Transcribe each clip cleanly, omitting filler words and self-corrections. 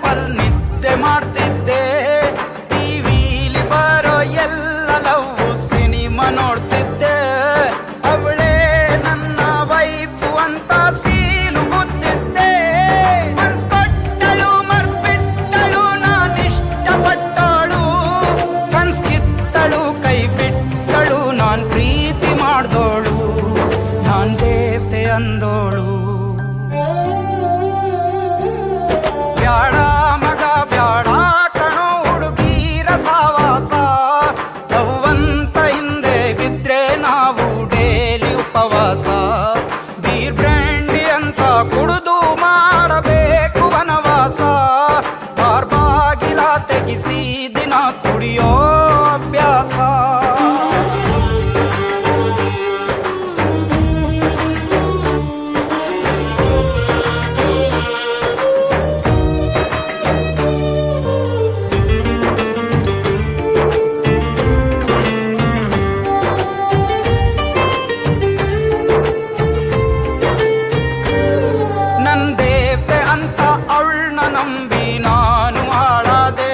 ಪಲ್ ನಿದ್ದೆ ಮಾಡ್ತಿದ್ದೆ. ಟಿವಿಲಿ ಬರೋ ಎಲ್ಲ ಲವ್ ಸಿನಿಮಾ ನೋಡ್ತಿದ್ದೆ. ಅವಳೇ ನನ್ನ ವೈಫು ಅಂತ ಸೀಲು ಗೊತ್ತಿದ್ದೆ. ಮನ್ಸ್ ಕೊಟ್ಟಳು ಮರ್ಬಿಟ್ಟಳು ನಾನಿಷ್ಟಪಟ್ಟಳು. ಕನ್ಸ್ ಕಿತ್ತಳು ಕೈ ಬಿಟ್ಟಳು ನಾನ್ ಪ್ರೀತಿ ಮಾಡ್ದೋಳು. ನಾನ್ ದೇವತೆ ಅಂದೋಳು. ಬ್ಯಾಡ ಮಗ ಬ್ಯಾಡ ಕಣೋ ಹುಡುಗೀರ ಸಾವಾಸ. ಲವ್ವಂತ ಹಿಂದೆ ಬಿದ್ರೆ ನಾವು ಡೇಲಿ ಉಪವಾಸ. ಬೀರ್ ಬ್ರ್ಯಾಂಡಿ ಅಂತ ಕುಡಿದು ಮಾಡಬೇಕು ವನವಾಸ. ಬಾರ್ ಬಾಗಿಲ ತೆಗಿಸಿ ದಿನ ಕುಡಿಯೋ ಅಭ್ಯಾಸ. ನನ್ ದೇವತೆ ಅಂತ ಅವಳನ್ನ ನಂಬಿ ನಾನು ಹಾಳಾದೆ.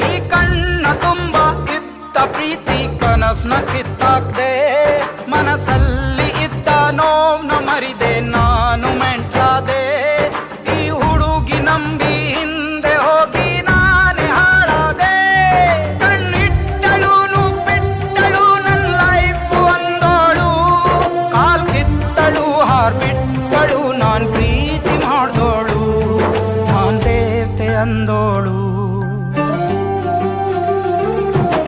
ಈ ಕಣ್ಣ ತುಂಬ ಇದ್ದ ಪ್ರೀತಿ ಕನಸ್ನ ಕಿತ್ತಾಕ್ದೆ. ಮನಸ್ಸಲ್ಲಿ ಇದ್ದ ನೋವ್ನ ಮರಿದೆ.